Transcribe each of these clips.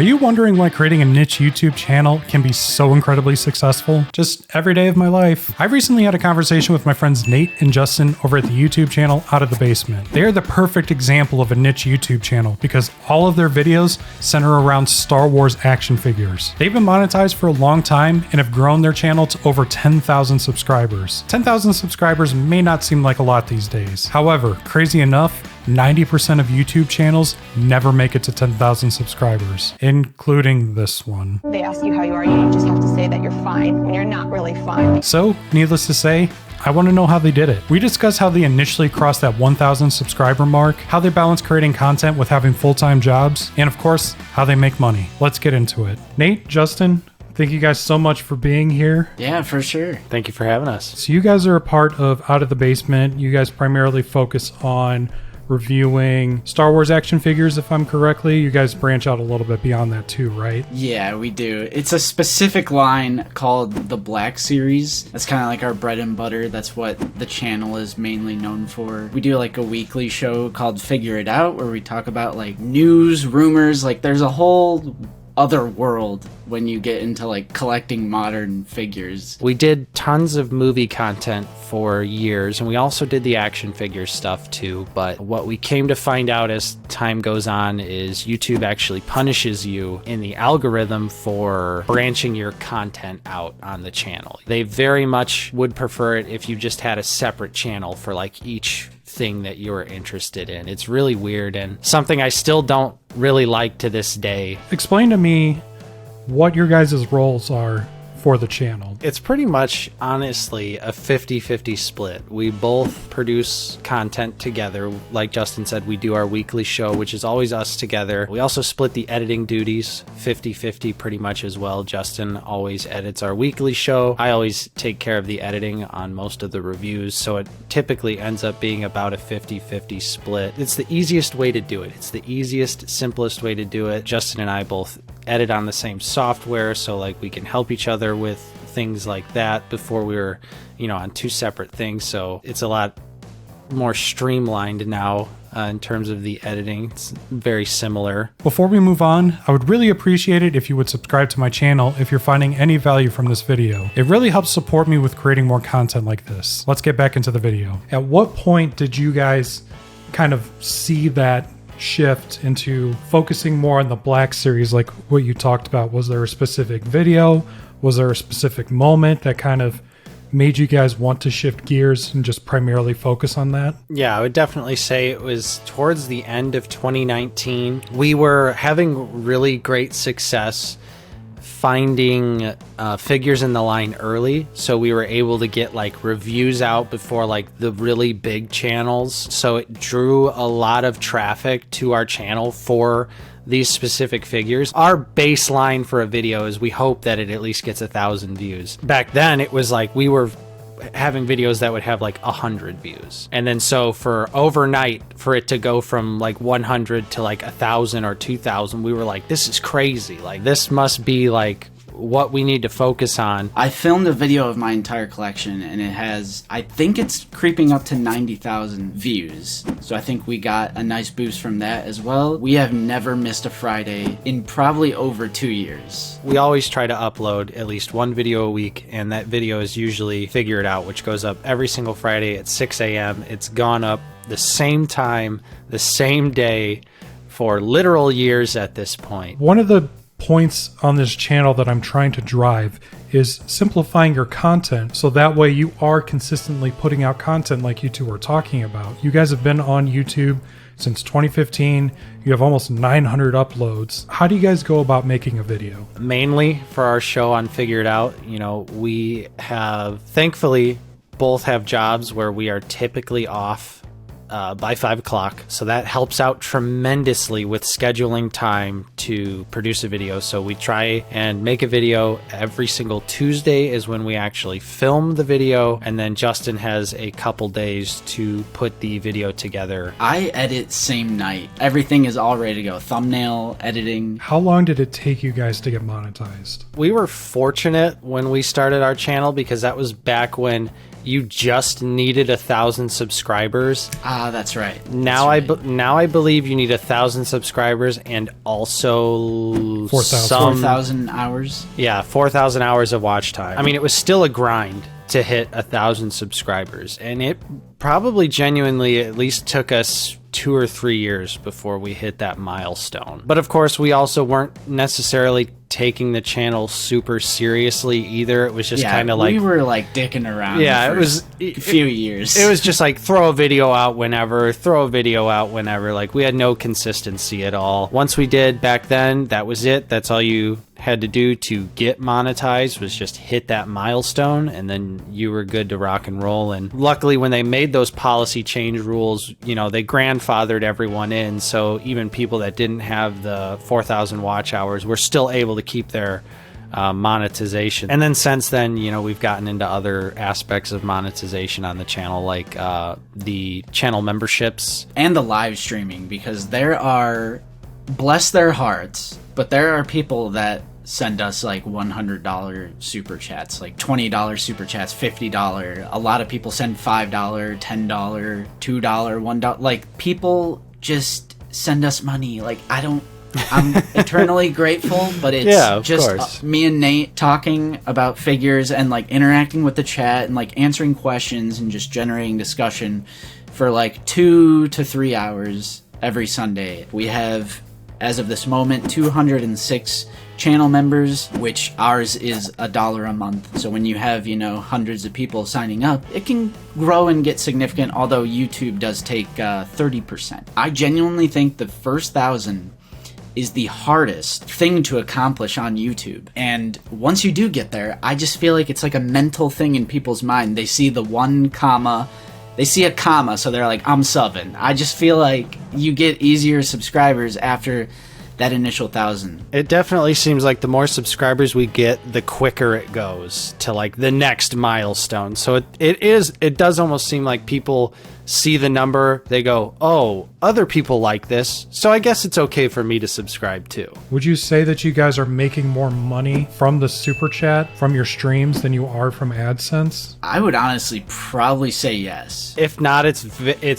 Are you wondering why creating a niche YouTube channel can be so incredibly successful? Just every day of my life. I recently had a conversation with my friends Nate and Justin over at the YouTube channel Out of the Basement. They are the perfect example of a niche YouTube channel because all of their videos center around Star Wars action figures. They've been monetized for a long time and have grown their channel to over 10,000 subscribers. 10,000 subscribers may not seem like a lot these days. However, crazy enough, 90% of YouTube channels never make it to 10,000 subscribers, including this one. They ask you how you are, you just have to say that you're fine when you're not really fine. So, needless to say, I want to know how they did it. We discuss how they initially crossed that 1,000 subscriber mark, how they balance creating content with having full-time jobs, and of course, how they make money. Let's get into it. Nate, Justin, thank you guys so much for being here. Yeah, for sure. Thank you for having us. So you guys are a part of Out of the Basement. You guys primarily focus on reviewing Star Wars action figures, if I'm correctly. You guys branch out a little bit beyond that too, right? Yeah, we do. It's a specific line called the Black Series. That's kind of like our bread and butter. That's what the channel is mainly known for. We do like a weekly show called Figure It Out where we talk about like news, rumors, like there's a whole other world when you get into like collecting modern figures. We did tons of movie content for years, and we also did the action figure stuff too, but what we came to find out as time goes on is YouTube actually punishes you in the algorithm for branching your content out on the channel. They very much would prefer it if you just had a separate channel for like each thing that you're interested in. It's really weird and something I still don't really like to this day. Explain to me what your guys' roles are for the channel. It's pretty much, honestly, a 50-50 split. We both produce content together. Like Justin said, we do our weekly show, which is always us together. We also split the editing duties 50-50 pretty much as well. Justin always edits our weekly show. I always take care of the editing on most of the reviews, so it typically ends up being about a 50-50 split. It's the easiest way to do it. It's the easiest, simplest way to do it. Justin and I both edit on the same software, so like we can help each other with things like that. Before we were, on two separate things, so it's a lot more streamlined now in terms of the editing. It's very similar. Before we move on, I would really appreciate it if you would subscribe to my channel if you're finding any value from this video. It really helps support me with creating more content like this. Let's get back into the video. At what point did you guys kind of see that shift into focusing more on the Black Series, like what you talked about? Was there a specific video? Was there a specific moment that kind of made you guys want to shift gears and just primarily focus on that? Yeah, I would definitely say it was towards the end of 2019. We were having really great success finding figures in the line early, so we were able to get like reviews out before like the really big channels, so it drew a lot of traffic to our channel for these specific figures. Our baseline for a video is we hope that it at least gets 1,000 views. Back then it was like we were having videos that would have like 100 views, and then so for overnight for it to go from like 100 to like 1,000 or 2,000, we were like, this is crazy, like this must be like what we need to focus on. I filmed a video of my entire collection and it has, I think it's creeping up to 90,000 views. So I think we got a nice boost from that as well. We have never missed a Friday in probably over 2 years. We always try to upload at least one video a week, and that video is usually Figure It Out, which goes up every single Friday at 6 a.m. It's gone up the same time, the same day for literal years at this point. One of the points on this channel that I'm trying to drive is simplifying your content, so that way you are consistently putting out content like you two are talking about. You guys have been on YouTube since 2015. You have almost 900 uploads. How do you guys go about making a video? Mainly for our show on Figure It Out, we have, thankfully, both have jobs where we are typically off by 5 o'clock. So that helps out tremendously with scheduling time to produce a video. So we try and make a video every single Tuesday is when we actually film the video. And then Justin has a couple days to put the video together. I edit same night. Everything is all ready to go. Thumbnail, editing. How long did it take you guys to get monetized? We were fortunate when we started our channel because that was back when you just needed 1,000 subscribers. Ah, that's right. Now I believe you need 1,000 subscribers and also 4,000 hours. Yeah, 4,000 hours of watch time. I mean, it was still a grind to hit 1,000 subscribers, and it probably genuinely at least took us 2 or 3 years before we hit that milestone. But of course, we also weren't necessarily taking the channel super seriously either. It was just kind of like, we were like dicking around. Yeah, it was a few years. It was just like throw a video out whenever. Like, we had no consistency at all. Once we did back then, that was it. That's all you had to do to get monetized, was just hit that milestone, and then you were good to rock and roll. And luckily, when they made those policy change rules, you know, they grandfathered everyone in, so even people that didn't have the 4,000 watch hours were still able to keep their monetization. And then since then, you know, we've gotten into other aspects of monetization on the channel, like the channel memberships and the live streaming, because there are, bless their hearts, but there are people that send us like $100 super chats, like $20 super chats, $50. A lot of people send $5, $10, $2, $1. Like, people just send us money. Like, I'm eternally grateful, but it's just me and Nate talking about figures and like interacting with the chat and like answering questions and just generating discussion for like 2 to 3 hours every Sunday. We have, as of this moment, 206 channel members, which ours is $1 a month. So when you have, you know, hundreds of people signing up, it can grow and get significant, although YouTube does take 30%. I genuinely think the first 1,000 is the hardest thing to accomplish on YouTube. And once you do get there, I just feel like it's like a mental thing in people's mind. They see the 1 comma, they see a comma, so they're like, I'm subbing. I just feel like you get easier subscribers after that initial 1,000. It definitely seems like the more subscribers we get, the quicker it goes to like the next milestone. So it does almost seem like people see the number, they go, oh, other people like this, so I guess it's okay for me to subscribe too. Would you say that you guys are making more money from the super chat from your streams than you are from AdSense? I would honestly probably say yes. If not, it's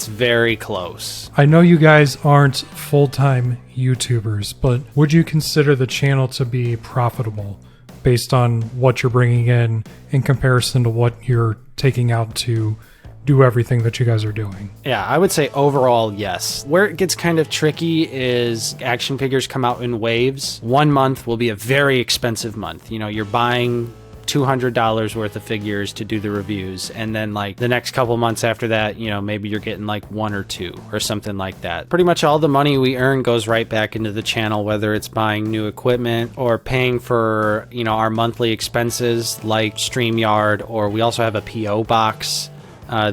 very close. I know you guys aren't full-time YouTubers, but would you consider the channel to be profitable based on what you're bringing in comparison to what you're taking out to do everything that you guys are doing? Yeah, I would say overall, yes. Where it gets kind of tricky is action figures come out in waves. 1 month will be a very expensive month. You know, you're buying $200 worth of figures to do the reviews, and then like the next couple months after that, you know, maybe you're getting like 1 or 2 or something like that. Pretty much all the money we earn goes right back into the channel, whether it's buying new equipment or paying for, you know, our monthly expenses like StreamYard, or we also have a PO box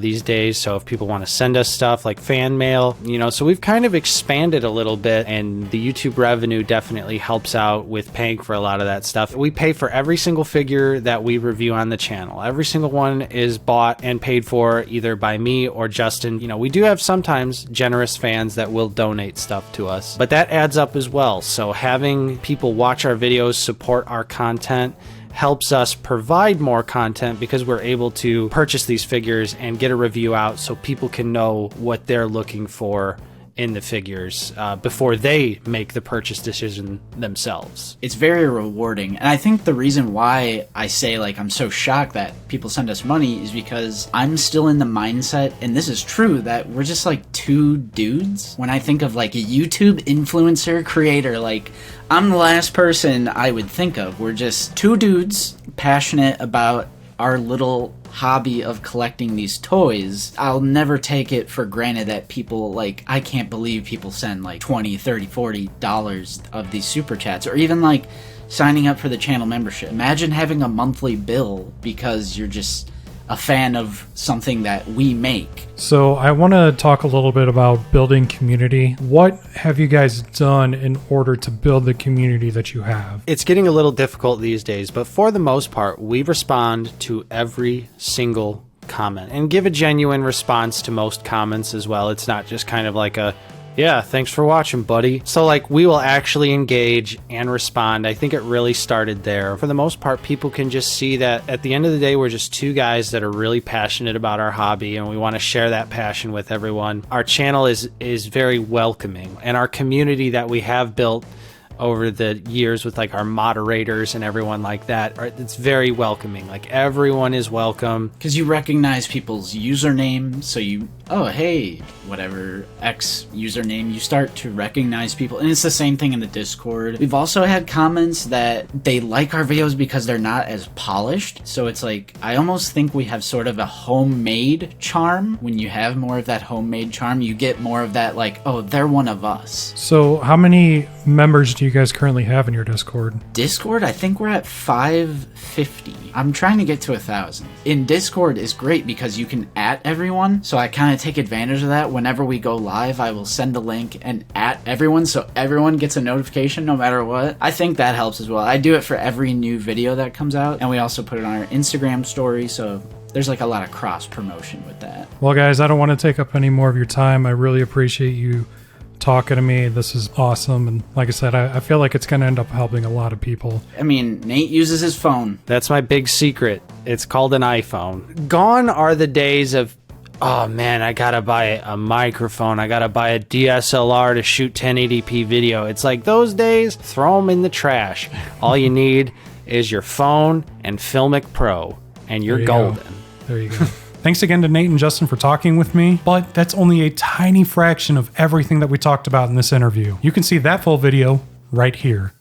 these days, so if people want to send us stuff like fan mail, you know, so we've kind of expanded a little bit, and the YouTube revenue definitely helps out with paying for a lot of that stuff. We pay for every single figure that we review on the channel. Every single one is bought and paid for either by me or Justin. You know, we do have sometimes generous fans that will donate stuff to us, but that adds up as well. So having people watch our videos, support our content, helps us provide more content, because we're able to purchase these figures and get a review out so people can know what they're looking for in the figures before they make the purchase decision themselves. It's very rewarding, and I think the reason why I say like I'm so shocked that people send us money is because I'm still in the mindset, and this is true, that we're just like 2 dudes. When I think of like a YouTube influencer creator, like I'm the last person I would think of. We're just 2 dudes passionate about our little hobby of collecting these toys. I'll never take it for granted that people, like, I can't believe people send like $20, $30, $40 of these super chats, or even like signing up for the channel membership. Imagine having a monthly bill because you're just a fan of something that we make. So I want to talk a little bit about building community. What have you guys done in order to build the community that you have? It's getting a little difficult these days, but for the most part, we respond to every single comment and give a genuine response to most comments as well. It's not just kind of like a, Yeah, thanks for watching, buddy. So, like, we will actually engage and respond. I think it really started there. For the most part, people can just see that at the end of the day, we're just two guys that are really passionate about our hobby, and we want to share that passion with everyone. Our channel is very welcoming, and our community that we have built over the years with like our moderators and everyone like that, it's very welcoming. Like, everyone is welcome because you recognize people's username, so you, oh hey, whatever X username, you start to recognize people. And it's the same thing in the Discord. We've also had comments that they like our videos because they're not as polished, so it's like, I almost think we have sort of a homemade charm. When you have more of that homemade charm, you get more of that, like, oh, they're one of us. So how many members do you guys currently have in your Discord? Discord, I think we're at 550. I'm trying to get to 1,000. In Discord is great because you can @ everyone, so I kind of take advantage of that. Whenever we go live, I will send a link and @ everyone, so everyone gets a notification no matter what. I think that helps as well. I do it for every new video that comes out, and we also put it on our Instagram story, so there's like a lot of cross promotion with that. Well, guys, I don't want to take up any more of your time. I really appreciate you talking to me. This is awesome, and like I said, I feel like it's going to end up helping a lot of people. I mean, Nate uses his phone. That's my big secret. It's called an iPhone. Gone are the days of, oh man, I gotta buy a microphone, I gotta buy a DSLR to shoot 1080p video. It's like, those days, throw them in the trash. All you need is your phone and Filmic Pro, and you're golden. There you go. Thanks again to Nate and Justin for talking with me, but that's only a tiny fraction of everything that we talked about in this interview. You can see that full video right here.